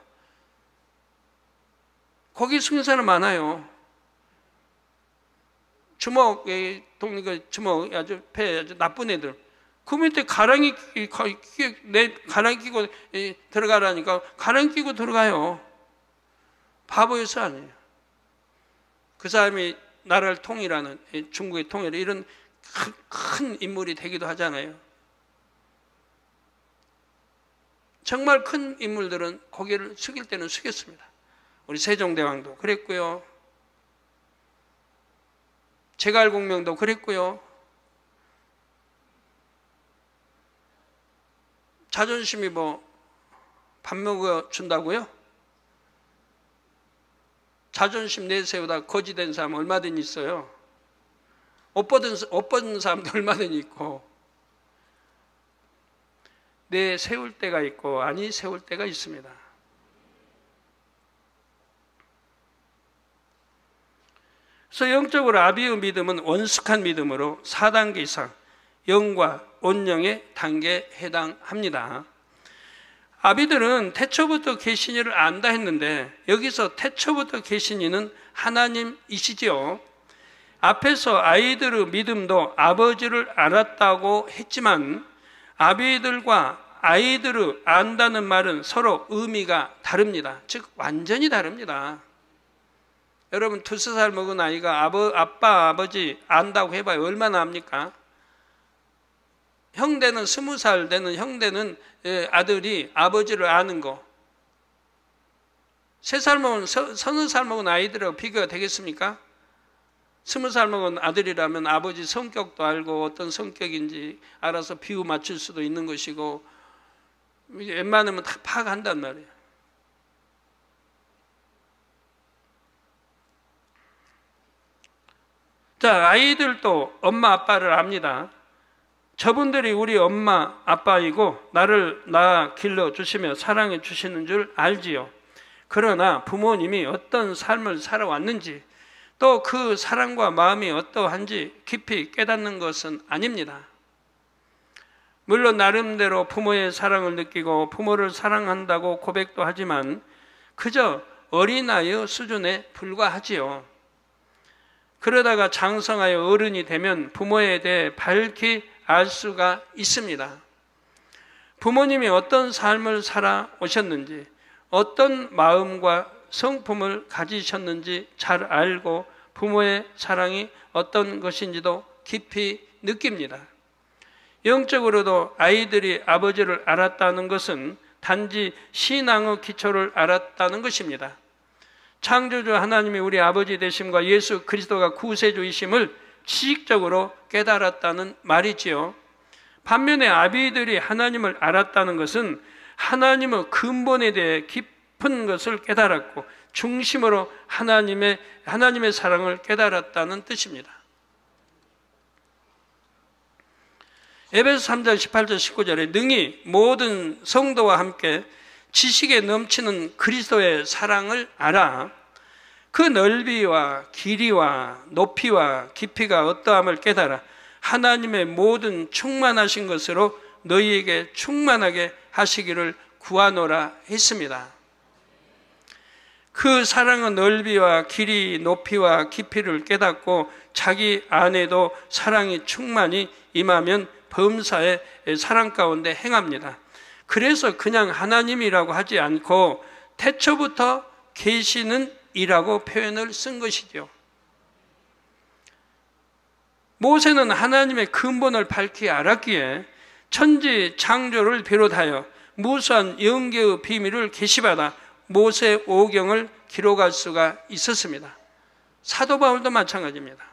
거기 숙인 사람 많아요. 주먹, 주먹 아주 배 아주 나쁜 애들. 그 밑에 가랑이 끼고 들어가라니까 가랑이 끼고 들어가요. 바보여서 아니에요. 그 사람이 나라를 통일하는, 중국의 통일, 이런 큰 인물이 되기도 하잖아요. 정말 큰 인물들은 고개를 숙일 때는 숙였습니다. 우리 세종대왕도 그랬고요. 제갈공명도 그랬고요. 자존심이 밥 먹어준다고요? 자존심 내세우다 거지된 사람 얼마든지 있어요. 옷 벗은 사람도 얼마든지 있고, 내 세울 때가 있고 아니 세울 때가 있습니다. 그래서 영적으로 아비의 믿음은 원숙한 믿음으로 4단계 이상 영과 온영의 단계에 해당합니다. 아비들은 태초부터 계신 이를 안다 했는데 여기서 태초부터 계신 이는 하나님이시지요. 앞에서 아이들의 믿음도 아버지를 알았다고 했지만 아비들과 아이들을 안다는 말은 서로 의미가 다릅니다. 즉 완전히 다릅니다. 여러분 2살 먹은 아이가 아빠 아버지 안다고 해봐요. 얼마나 압니까? 형대는 20살 되는 형대는 아들이 아버지를 아는 거, 3살 먹은 30살 먹은 아이들하고 비교가 되겠습니까? 20살 먹은 아들이라면 아버지 성격도 알고 어떤 성격인지 알아서 비유 맞출 수도 있는 것이고 웬만하면 다 파악한단 말이에요. 자, 아이들도 엄마 아빠를 압니다. 저분들이 우리 엄마 아빠이고 나 길러주시며 사랑해 주시는 줄 알지요. 그러나 부모님이 어떤 삶을 살아왔는지 또 그 사랑과 마음이 어떠한지 깊이 깨닫는 것은 아닙니다. 물론 나름대로 부모의 사랑을 느끼고 부모를 사랑한다고 고백도 하지만 그저 어린아이의 수준에 불과하지요. 그러다가 장성하여 어른이 되면 부모에 대해 밝히 알 수가 있습니다. 부모님이 어떤 삶을 살아오셨는지, 어떤 마음과 성품을 가지셨는지 잘 알고 부모의 사랑이 어떤 것인지도 깊이 느낍니다. 영적으로도 아이들이 아버지를 알았다는 것은 단지 신앙의 기초를 알았다는 것입니다. 창조주 하나님이 우리 아버지 되심과 예수 그리스도가 구세주이심을 지식적으로 깨달았다는 말이지요. 반면에 아비들이 하나님을 알았다는 것은 하나님의 근본에 대해 깊은 것을 깨달았고 중심으로 하나님의 사랑을 깨달았다는 뜻입니다. 에베소 3장 18절 19절에 능히 모든 성도와 함께 지식에 넘치는 그리스도의 사랑을 알아 그 넓이와 길이와 높이와 깊이가 어떠함을 깨달아 하나님의 모든 충만하신 것으로 너희에게 충만하게 하시기를 구하노라 했습니다. 그 사랑의 넓이와 길이, 높이와 깊이를 깨닫고 자기 안에도 사랑이 충만히 임하면 범사의 사랑 가운데 행합니다. 그래서 그냥 하나님이라고 하지 않고 태초부터 계시는 이라고 표현을 쓴 것이죠. 모세는 하나님의 근본을 밝히 알았기에 천지 창조를 비롯하여 무수한 영계의 비밀을 계시받아 모세 오경을 기록할 수가 있었습니다. 사도 바울도 마찬가지입니다.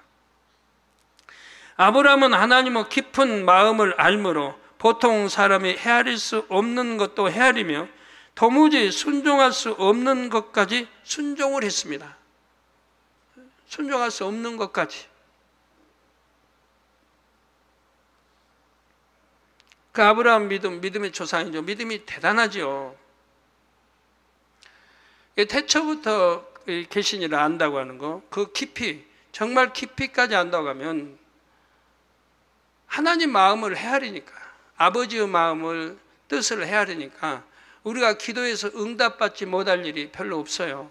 아브라함은 하나님의 깊은 마음을 알므로 보통 사람이 헤아릴 수 없는 것도 헤아리며 도무지 순종할 수 없는 것까지 순종을 했습니다. 순종할 수 없는 것까지. 그 아브라함 믿음의 조상이죠. 믿음이 대단하죠. 태초부터 계신이를 안다고 하는 거, 그 깊이, 정말 깊이까지 안다고 하면 하나님 마음을 헤아리니까, 아버지의 마음을, 뜻을 헤아리니까 우리가 기도해서 응답받지 못할 일이 별로 없어요.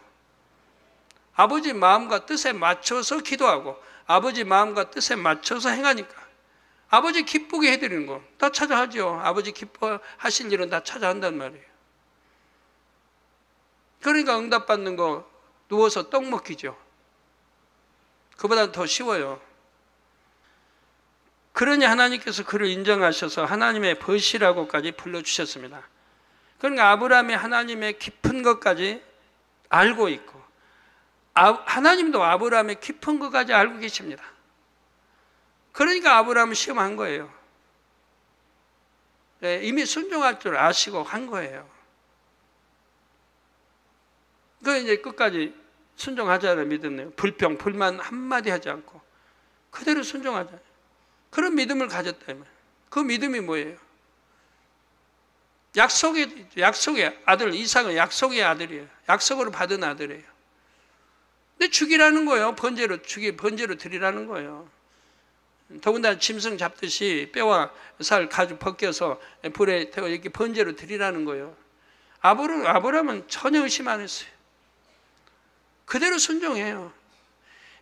아버지 마음과 뜻에 맞춰서 기도하고 아버지 마음과 뜻에 맞춰서 행하니까 아버지 기쁘게 해드리는 거 다 찾아하죠. 아버지 기뻐하실 일은 다 찾아한단 말이에요. 그러니까 응답받는 거 누워서 떡 먹기죠. 그보다 더 쉬워요. 그러니 하나님께서 그를 인정하셔서 하나님의 벗이라고까지 불러주셨습니다. 그러니까 아브라함이 하나님의 깊은 것까지 알고 있고 하나님도 아브라함의 깊은 것까지 알고 계십니다. 그러니까 아브라함을 시험한 거예요. 이미 순종할 줄 아시고 한 거예요. 그 이제 끝까지 순종하자는 믿음이에요. 불평, 불만 한마디 하지 않고 그대로 순종하자. 그런 믿음을 가졌다면 그 믿음이 뭐예요? 약속의 아들 이삭은 약속의 아들이에요. 약속으로 받은 아들이에요. 근데 죽이라는 거예요. 번제로 드리라는 거예요. 더군다나 짐승 잡듯이 뼈와 살 가죽 벗겨서 불에 태워 이렇게 번제로 드리라는 거예요. 아브라함은 전혀 의심 안 했어요. 그대로 순종해요.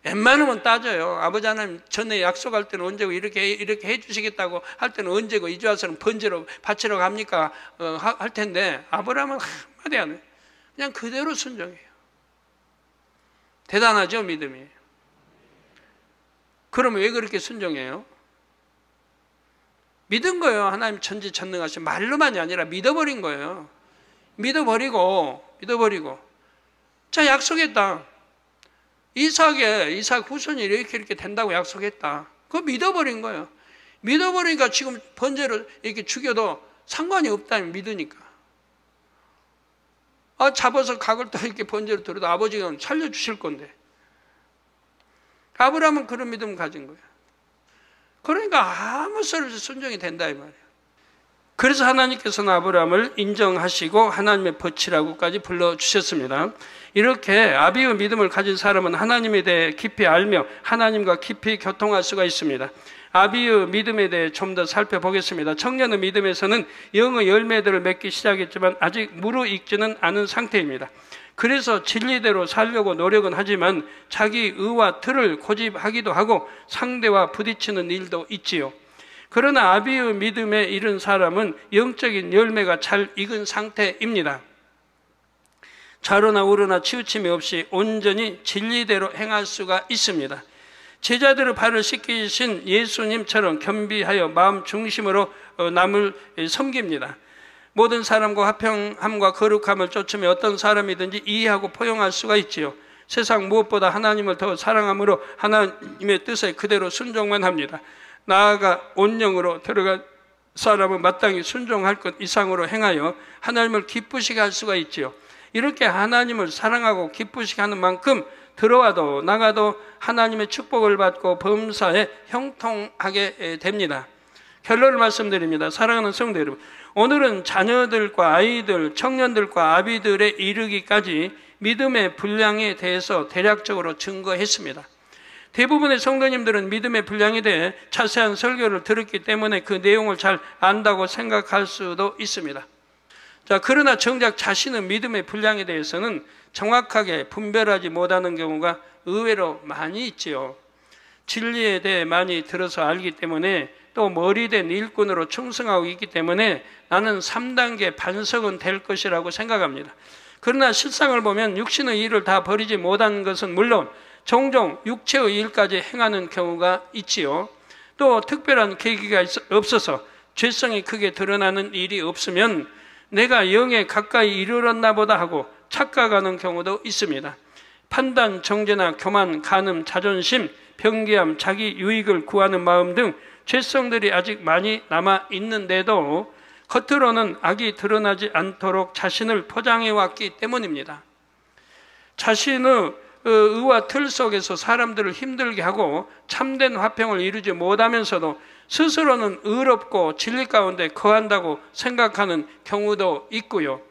웬만하면 따져요. 아버지 하나님 전에 약속할 때는 언제고 이렇게 해주시겠다고 할 때는 언제고 이제 와서는 번제로 바치러 갑니까? 할 텐데 아브라함은 한마디 안 해요. 그냥 그대로 순종해요. 대단하죠, 믿음이. 그러면 왜 그렇게 순종해요? 믿은 거예요. 하나님 전지전능하신 말로만이 아니라 믿어버린 거예요. 믿어버리고 자, 약속했다. 이삭 후손이 이렇게 된다고 약속했다. 그거 믿어버린 거예요. 믿어버리니까 지금 번제로 이렇게 죽여도 상관이 없다면 믿으니까. 잡아서 각을 또 이렇게 번제로 들어도 아버지가 살려주실 건데. 아브라함은 그런 믿음을 가진 거예요. 그러니까 아무 소리 없이 순종이 된다 이 말이에요. 그래서 하나님께서는 아브라함을 인정하시고 하나님의 벗이라고까지 불러주셨습니다. 이렇게 아비의 믿음을 가진 사람은 하나님에 대해 깊이 알며 하나님과 깊이 교통할 수가 있습니다. 아비의 믿음에 대해 좀 더 살펴보겠습니다. 청년의 믿음에서는 영의 열매들을 맺기 시작했지만 아직 무르익지는 않은 상태입니다. 그래서 진리대로 살려고 노력은 하지만 자기 의와 틀을 고집하기도 하고 상대와 부딪히는 일도 있지요. 그러나 아비의 믿음에 이른 사람은 영적인 열매가 잘 익은 상태입니다. 좌로나 우로나 치우침이 없이 온전히 진리대로 행할 수가 있습니다. 제자들의 발을 씻기신 예수님처럼 겸비하여 마음 중심으로 남을 섬깁니다. 모든 사람과 화평함과 거룩함을 쫓으며 어떤 사람이든지 이해하고 포용할 수가 있지요. 세상 무엇보다 하나님을 더 사랑함으로 하나님의 뜻에 그대로 순종만 합니다. 나아가 온영으로 들어간 사람은 마땅히 순종할 것 이상으로 행하여 하나님을 기쁘시게 할 수가 있지요. 이렇게 하나님을 사랑하고 기쁘시게 하는 만큼 들어와도 나가도 하나님의 축복을 받고 범사에 형통하게 됩니다. 결론을 말씀드립니다. 사랑하는 성도 여러분, 오늘은 자녀들과 아이들, 청년들과 아비들에 이르기까지 믿음의 분량에 대해서 대략적으로 증거했습니다. 대부분의 성도님들은 믿음의 분량에 대해 자세한 설교를 들었기 때문에 그 내용을 잘 안다고 생각할 수도 있습니다. 자, 그러나 정작 자신의 믿음의 분량에 대해서는 정확하게 분별하지 못하는 경우가 의외로 많이 있지요. 진리에 대해 많이 들어서 알기 때문에 또 머리된 일꾼으로 충성하고 있기 때문에 나는 3단계 반석은 될 것이라고 생각합니다. 그러나 실상을 보면 육신의 일을 다 버리지 못한 것은 물론 종종 육체의 일까지 행하는 경우가 있지요. 또 특별한 계기가 없어서 죄성이 크게 드러나는 일이 없으면 내가 영에 가까이 이르렀나 보다 하고 착각하는 경우도 있습니다. 판단, 정죄나 교만, 간음, 자존심, 변기함, 자기 유익을 구하는 마음 등 죄성들이 아직 많이 남아 있는데도 겉으로는 악이 드러나지 않도록 자신을 포장해 왔기 때문입니다. 자신의 의와 틀 속에서 사람들을 힘들게 하고 참된 화평을 이루지 못하면서도 스스로는 의롭고 진리 가운데 거한다고 생각하는 경우도 있고요.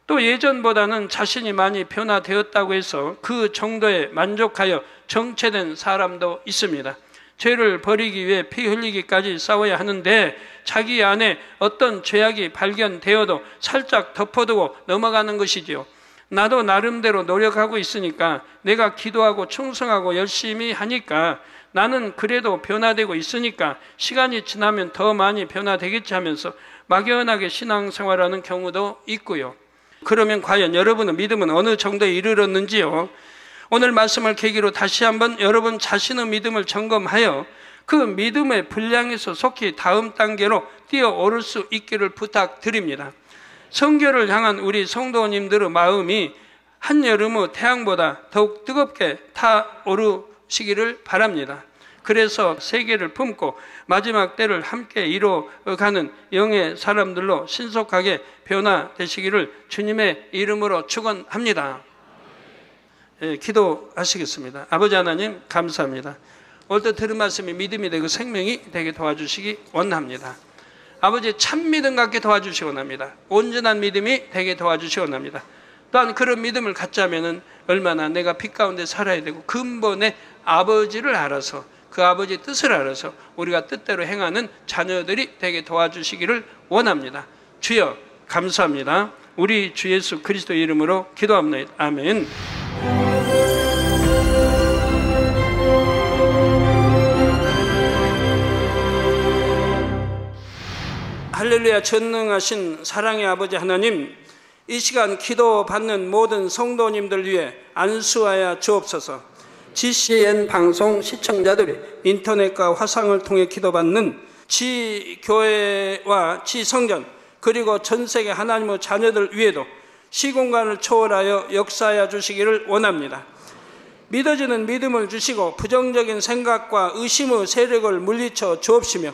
또 예전보다는 자신이 많이 변화되었다고 해서 그 정도에 만족하여 정체된 사람도 있습니다. 죄를 버리기 위해 피 흘리기까지 싸워야 하는데 자기 안에 어떤 죄악이 발견되어도 살짝 덮어두고 넘어가는 것이지요. 나도 나름대로 노력하고 있으니까, 내가 기도하고 충성하고 열심히 하니까, 나는 그래도 변화되고 있으니까 시간이 지나면 더 많이 변화되겠지 하면서 막연하게 신앙생활하는 경우도 있고요. 그러면 과연 여러분의 믿음은 어느 정도에 이르렀는지요? 오늘 말씀을 계기로 다시 한번 여러분 자신의 믿음을 점검하여 그 믿음의 분량에서 속히 다음 단계로 뛰어오를 수 있기를 부탁드립니다. 성결을 향한 우리 성도님들의 마음이 한여름의 태양보다 더욱 뜨겁게 타오르시기를 바랍니다. 그래서 세계를 품고 마지막 때를 함께 이뤄가는 영의 사람들로 신속하게 변화되시기를 주님의 이름으로 축원합니다. 기도하시겠습니다. 아버지 하나님 감사합니다. 오늘 또 들은 말씀이 믿음이 되고 생명이 되게 도와주시기 원합니다. 아버지 참 믿음 갖게 도와주시기 원합니다. 온전한 믿음이 되게 도와주시기 원합니다. 또한 그런 믿음을 갖자면 얼마나 내가 빛 가운데 살아야 되고 근본의 아버지를 알아서 그 아버지의 뜻을 알아서 우리가 뜻대로 행하는 자녀들이 되게 도와주시기를 원합니다. 주여 감사합니다. 우리 주 예수 그리스도 이름으로 기도합니다. 아멘. 할렐루야. 전능하신 사랑의 아버지 하나님, 이 시간 기도받는 모든 성도님들 위해 안수하여 주옵소서. GCN 방송 시청자들이 인터넷과 화상을 통해 기도받는 지교회와 지성전 그리고 전세계 하나님의 자녀들 위에도 시공간을 초월하여 역사하여 주시기를 원합니다. 믿어지는 믿음을 주시고 부정적인 생각과 의심의 세력을 물리쳐 주옵시며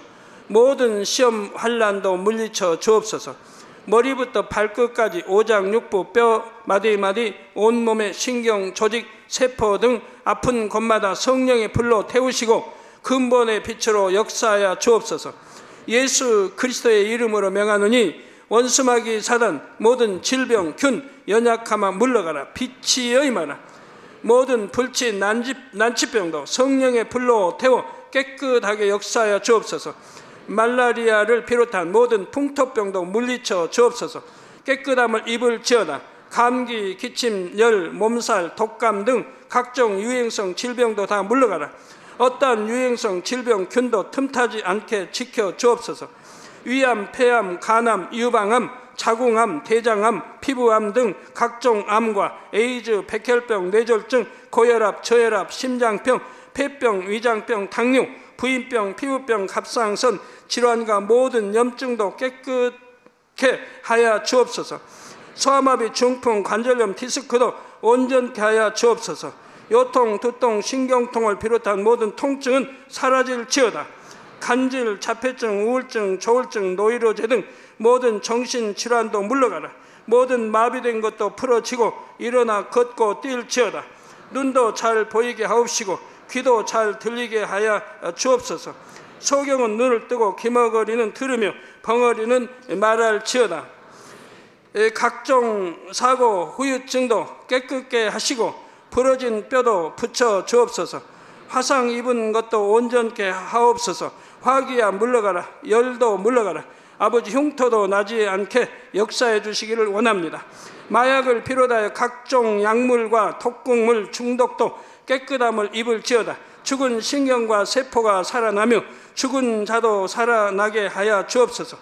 모든 시험 환난도 물리쳐 주옵소서. 머리부터 발끝까지 오장육부 뼈 마디마디 온몸의 신경 조직 세포 등 아픈 곳마다 성령의 불로 태우시고 근본의 빛으로 역사하여 주옵소서. 예수 그리스도의 이름으로 명하노니 원수마귀 사단 모든 질병 균 연약함아 물러가라. 빛이여 임하라. 모든 불치 난치병도 성령의 불로 태워 깨끗하게 역사하여 주옵소서. 말라리아를 비롯한 모든 풍토병도 물리쳐 주옵소서. 깨끗함을 입을지어다. 감기, 기침, 열, 몸살, 독감 등 각종 유행성 질병도 다 물러가라. 어떠한 유행성 질병 균도 틈타지 않게 지켜 주옵소서. 위암, 폐암, 간암, 유방암, 자궁암, 대장암, 피부암 등 각종 암과 에이즈, 백혈병, 뇌졸중, 고혈압, 저혈압, 심장병, 폐병, 위장병, 당뇨, 부인병, 피부병, 갑상선 질환과 모든 염증도 깨끗게 하여 주옵소서. 소아마비, 중풍, 관절염, 디스크도 온전케 하여 주옵소서. 요통, 두통, 신경통을 비롯한 모든 통증은 사라질지어다. 간질, 자폐증, 우울증, 조울증, 노이로제 등 모든 정신질환도 물러가라. 모든 마비된 것도 풀어지고 일어나 걷고 뛸지어다. 눈도 잘 보이게 하옵시고 귀도 잘 들리게 하여 주옵소서. 소경은 눈을 뜨고 기머거리는 들으며 벙어리는 말할지어다. 각종 사고 후유증도 깨끗게 하시고 부러진 뼈도 붙여 주옵소서. 화상 입은 것도 온전케 하옵소서. 화기야 물러가라. 열도 물러가라. 아버지 흉터도 나지 않게 역사해 주시기를 원합니다. 마약을 비롯하여 각종 약물과 독극물 중독도 깨끗함을 입을지어다. 죽은 신경과 세포가 살아나며 죽은 자도 살아나게 하여 주옵소서.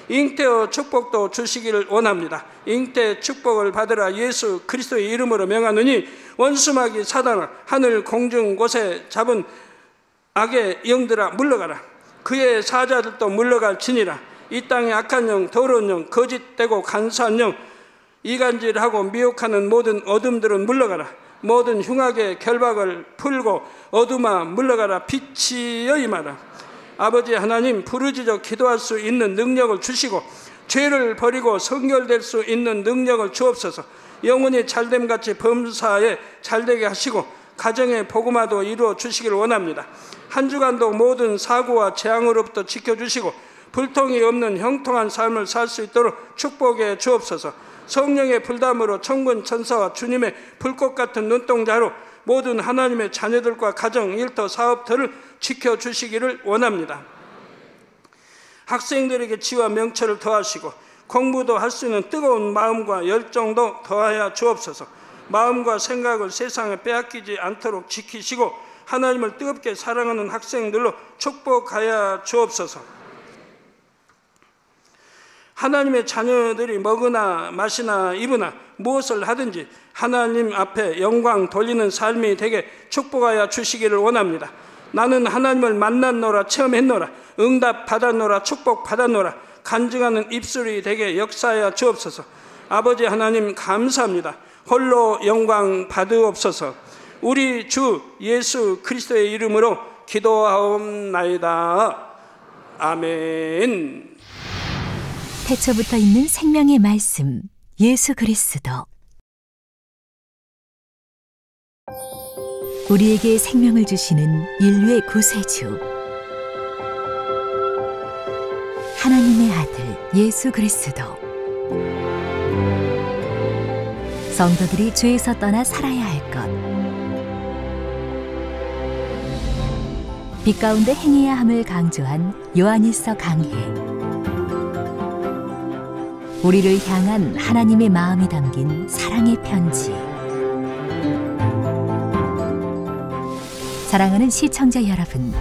잉태의 축복도 주시기를 원합니다. 잉태 축복을 받으라 예수 그리스도의 이름으로 명하노니 원수마귀 사단아 하늘 공중 곳에 잡은 악의 영들아 물러가라. 그의 사자들도 물러갈지니라. 이 땅의 악한 영, 더러운 영, 거짓되고 간사한 영, 이간질하고 미혹하는 모든 어둠들은 물러가라. 모든 흉악의 결박을 풀고 어둠아 물러가라. 빛이여 임하라. 아버지 하나님, 부르짖어 기도할 수 있는 능력을 주시고 죄를 버리고 성결될 수 있는 능력을 주옵소서. 영혼이 잘됨같이 범사에 잘되게 하시고 가정의 복음화도 이루어 주시기를 원합니다. 한 주간도 모든 사고와 재앙으로부터 지켜주시고 불통이 없는 형통한 삶을 살 수 있도록 축복해 주옵소서. 성령의 불담으로 천군 천사와 주님의 불꽃 같은 눈동자로 모든 하나님의 자녀들과 가정, 일터, 사업터를 지켜주시기를 원합니다. 학생들에게 지와 명철을 더하시고 공부도 할 수 있는 뜨거운 마음과 열정도 더하여 주옵소서. 마음과 생각을 세상에 빼앗기지 않도록 지키시고 하나님을 뜨겁게 사랑하는 학생들로 축복하여 주옵소서. 하나님의 자녀들이 먹으나 마시나 입으나 무엇을 하든지 하나님 앞에 영광 돌리는 삶이 되게 축복하여 주시기를 원합니다. 나는 하나님을 만났노라, 체험했노라, 응답 받았노라, 축복 받았노라, 간증하는 입술이 되게 역사하여 주옵소서. 아버지 하나님 감사합니다. 홀로 영광 받으옵소서. 우리 주 예수 그리스도의 이름으로 기도하옵나이다. 아멘. 태초부터 있는 생명의 말씀, 예수 그리스도. 우리에게 생명을 주시는 인류의 구세주, 하나님의 아들 예수 그리스도. 성도들이 죄에서 떠나 살아야 할 것, 빛 가운데 행해야 함을 강조한 요한일서 강해. 우리를 향한 하나님의 마음이 담긴 사랑의 편지. 사랑하는 시청자 여러분,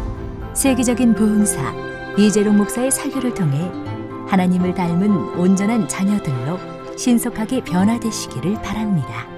세계적인 부흥사 이재록 목사의 설교를 통해 하나님을 닮은 온전한 자녀들로 신속하게 변화되시기를 바랍니다.